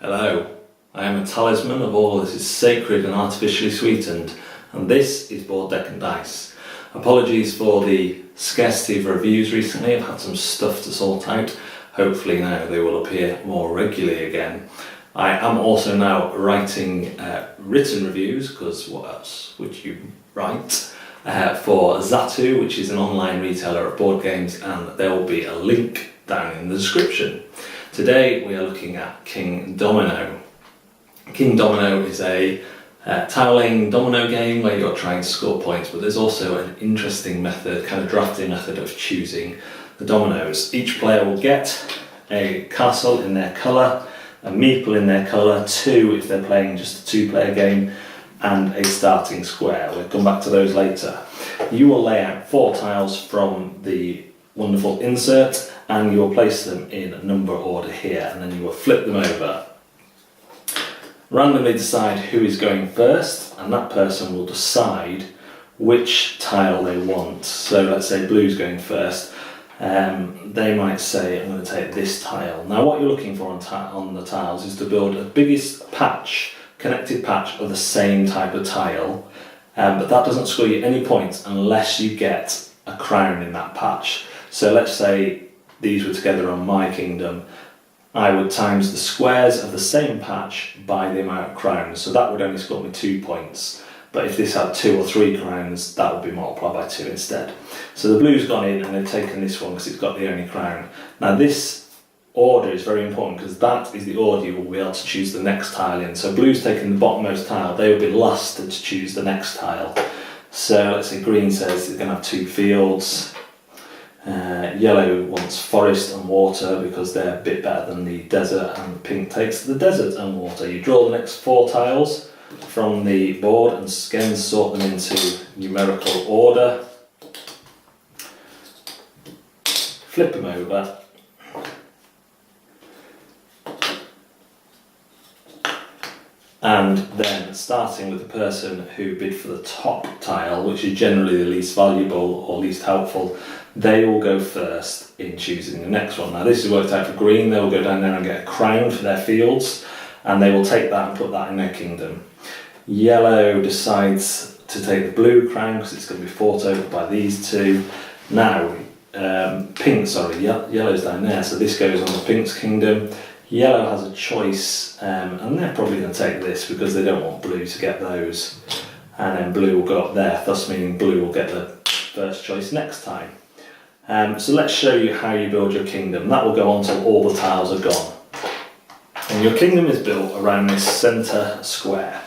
Hello, I am a talisman of all that is sacred and artificially sweetened, and this is Board Deck and Dice. Apologies for the scarcity of reviews recently. I've had some stuff to sort out. Hopefully now they will appear more regularly again. I am also now writing written reviews, because what else would you write? For Zatu, which is an online retailer of board games, and there will be a link down in the description. Today we are looking at Kingdomino. Kingdomino is a tiling domino game where you're trying to score points, but there's also an interesting method, kind of drafting method of choosing the dominoes. Each player will get a castle in their colour, a meeple in their colour, 2 if they're playing just a 2-player game, and a starting square. We'll come back to those later. You will lay out 4 tiles from the wonderful insert, and you will place them in number order here, and then you will flip them over. Randomly decide who is going first, and that person will decide which tile they want. So let's say blue's going first. They might say, I'm going to take this tile. Now what you're looking for on the tiles is to build a biggest patch, connected patch of the same type of tile, but that doesn't score you any points unless you get a crown in that patch. So let's say these were together on my kingdom. I would times the squares of the same patch by the amount of crowns, so that would only score me 2 points. But if this had 2 or 3 crowns, that would be multiplied by 2 instead. So the blue's gone in and they've taken this one because it's got the only crown. Now this order is very important because that is the order you will be able to choose the next tile in. So blue's taken the bottommost tile, they will be last to choose the next tile. So let's say green says it's going to have 2 fields. Yellow wants forest and water because they're a bit better than the desert, and pink takes the desert and water. You draw the next 4 tiles from the board and again sort them into numerical order. Flip them over. And then starting with the person who bid for the top tile, which is generally the least valuable or least helpful, they will go first in choosing the next one. Now this is worked out for green. They will go down there and get a crown for their fields, and they will take that and put that in their kingdom. Yellow decides to take the blue crown because it's going to be fought over by these 2. Now yellow's down there, so this goes on to pink's kingdom. Yellow has a choice, and they're probably going to take this because they don't want blue to get those, and then blue will go up there, thus meaning blue will get the first choice next time. So let's show you how you build your kingdom. That will go on till all the tiles are gone. And your kingdom is built around this centre square.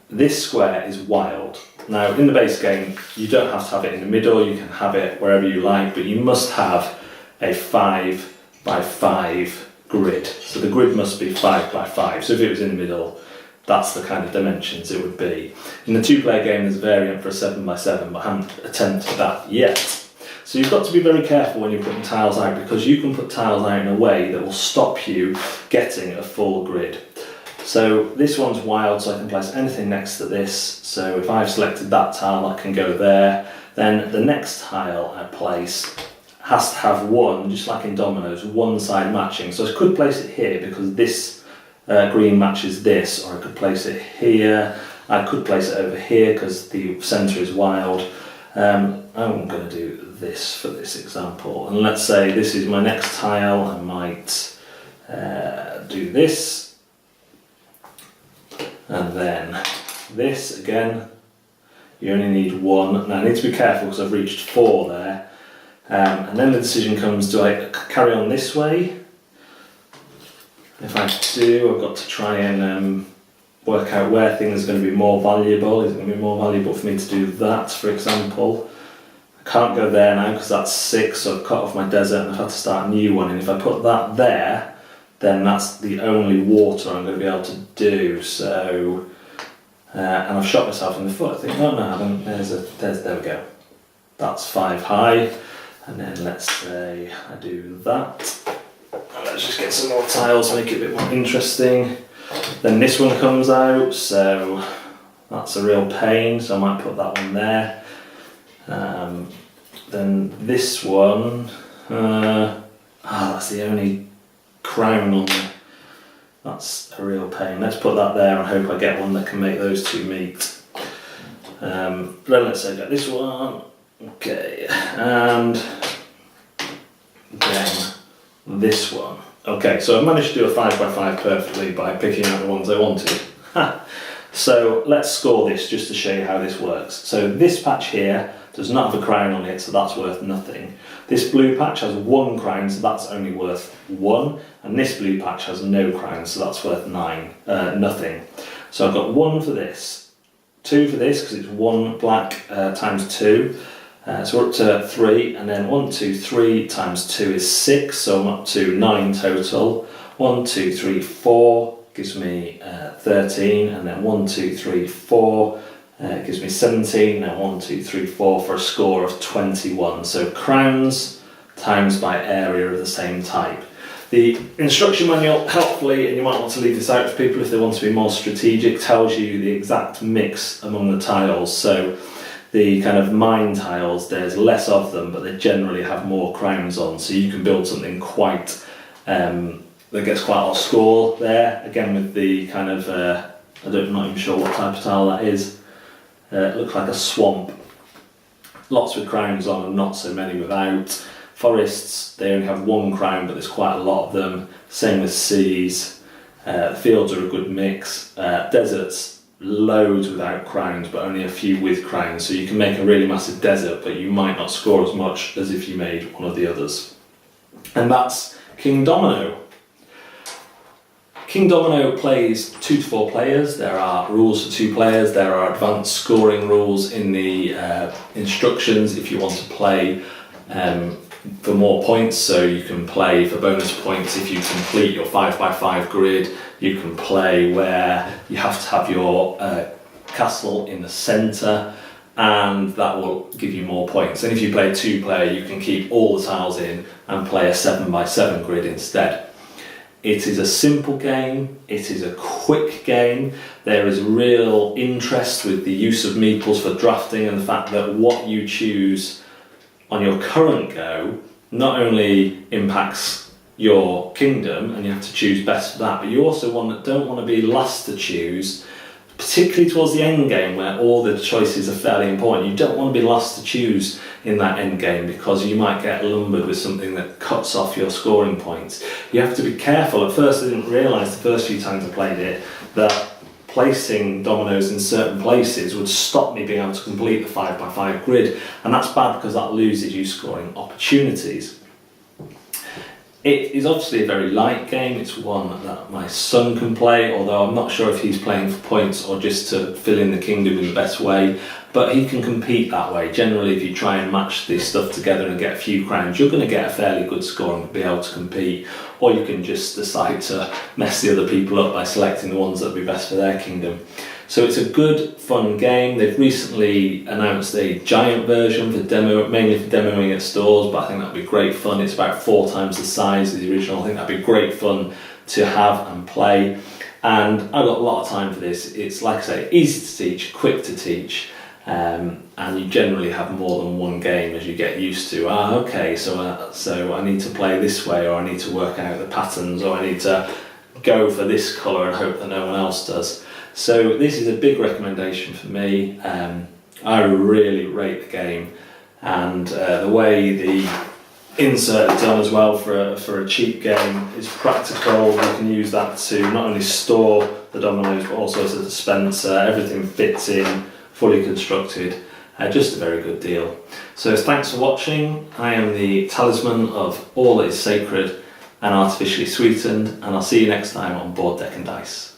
This square is wild. Now in the base game you don't have to have it in the middle, you can have it wherever you like, but you must have a 5 by 5 grid. So the grid must be 5 by 5. So if it was in the middle, that's the kind of dimensions it would be. In the 2-player game there's a variant for a 7 by 7, but I haven't attempted that yet. So you've got to be very careful when you're putting tiles out, because you can put tiles out in a way that will stop you getting a full grid. So this one's wild, so I can place anything next to this. So if I've selected that tile, that can go there. Then the next tile I place has to have one, just like in dominoes, one side matching. So I could place it here because this green matches this, or I could place it here. I could place it over here because the centre is wild. I'm going to do this for this example, and let's say this is my next tile. I might do this, and then this again. You only need 1. Now I need to be careful because I've reached 4 there, and then the decision comes, do I carry on this way? If I do, I've got to try and work out where things are going to be more valuable. Is it going to be more valuable for me to do that, for example? I can't go there now because that's 6, so I've cut off my desert and I've had to start a new one. And if I put that there, then that's the only water I'm going to be able to do. So, and I've shot myself in the foot. I think, oh no, I haven't. There we go. That's 5 high. And then let's say I do that. Let's just get some more tiles to make it a bit more interesting. Then this one comes out, so that's a real pain, so I might put that one there. Then this one, that's the only crown on That's a real pain. Let's put that there and hope I get one that can make those two meet. Then let's say get this one. Okay, and then this one. Okay, so I've managed to do a 5x5 perfectly by picking out the ones I wanted. So let's score this just to show you how this works. So this patch here does not have a crown on it, so that's worth nothing. This blue patch has 1 crown, so that's only worth 1. And this blue patch has no crown, so that's worth nothing. So I've got 1 for this, 2 for this, because it's 1 black times 2. So we're up to 3, and then 1, 2, 3 times 2 is 6, so I'm up to 9 total. 1, 2, 3, 4 gives me 13, and then 1, 2, 3, 4 gives me 17, and 1, 2, 3, 4 for a score of 21. So crowns times by area of the same type. The instruction manual, helpfully, and you might want to leave this out for people if they want to be more strategic, tells you the exact mix among the tiles. So the kind of mine tiles, there's less of them, but they generally have more crowns on, so you can build something quite that gets quite a lot of score there. Again, with the kind of I'm not even sure what type of tile that is. It looks like a swamp. Lots with crowns on and not so many without. Forests, they only have 1 crown, but there's quite a lot of them. Same with seas. Fields are a good mix. Deserts, loads without crowns, but only a few with crowns. So you can make a really massive desert, but you might not score as much as if you made one of the others. And that's Kingdomino. Kingdomino plays 2 to 4 players. There are rules for 2 players. There are advanced scoring rules in the instructions if you want to play for more points. So you can play for bonus points if you complete your 5x5 grid. You can play where you have to have your castle in the centre, and that will give you more points. And if you play 2-player, you can keep all the tiles in and play a 7x7 grid instead. It is a simple game, it is a quick game. There is real interest with the use of meeples for drafting, and the fact that what you choose on your current go not only impacts your kingdom, and you have to choose best for that, but you also don't want to be last to choose, particularly towards the end game where all the choices are fairly important. You don't want to be last to choose in that end game, because you might get lumbered with something that cuts off your scoring points. You have to be careful. At first I didn't realise the first few times I played it that placing dominoes in certain places would stop me being able to complete the 5x5 grid, and that's bad because that loses you scoring opportunities. It is obviously a very light game. It's one that my son can play, although I'm not sure if he's playing for points or just to fill in the kingdom in the best way, but he can compete that way. Generally, if you try and match this stuff together and get a few crowns, you're going to get a fairly good score and be able to compete, or you can just decide to mess the other people up by selecting the ones that would be best for their kingdom. So it's a good, fun game. They've recently announced a giant version for demo, mainly for demoing at stores, but I think that'd be great fun. It's about 4 times the size of the original. I think that'd be great fun to have and play. And I've got a lot of time for this. It's, like I say, easy to teach, quick to teach, and you generally have more than one game as you get used to. Okay, so I need to play this way, or I need to work out the patterns, or I need to go for this colour and hope that no one else does. So this is a big recommendation for me. I really rate the game, and the way the insert is done as well for a cheap game is practical. You can use that to not only store the dominoes but also as a dispenser. Everything fits in, fully constructed. Just a very good deal. So thanks for watching. I am the talisman of all that is sacred and artificially sweetened, and I'll see you next time on Board, Deck and Dice.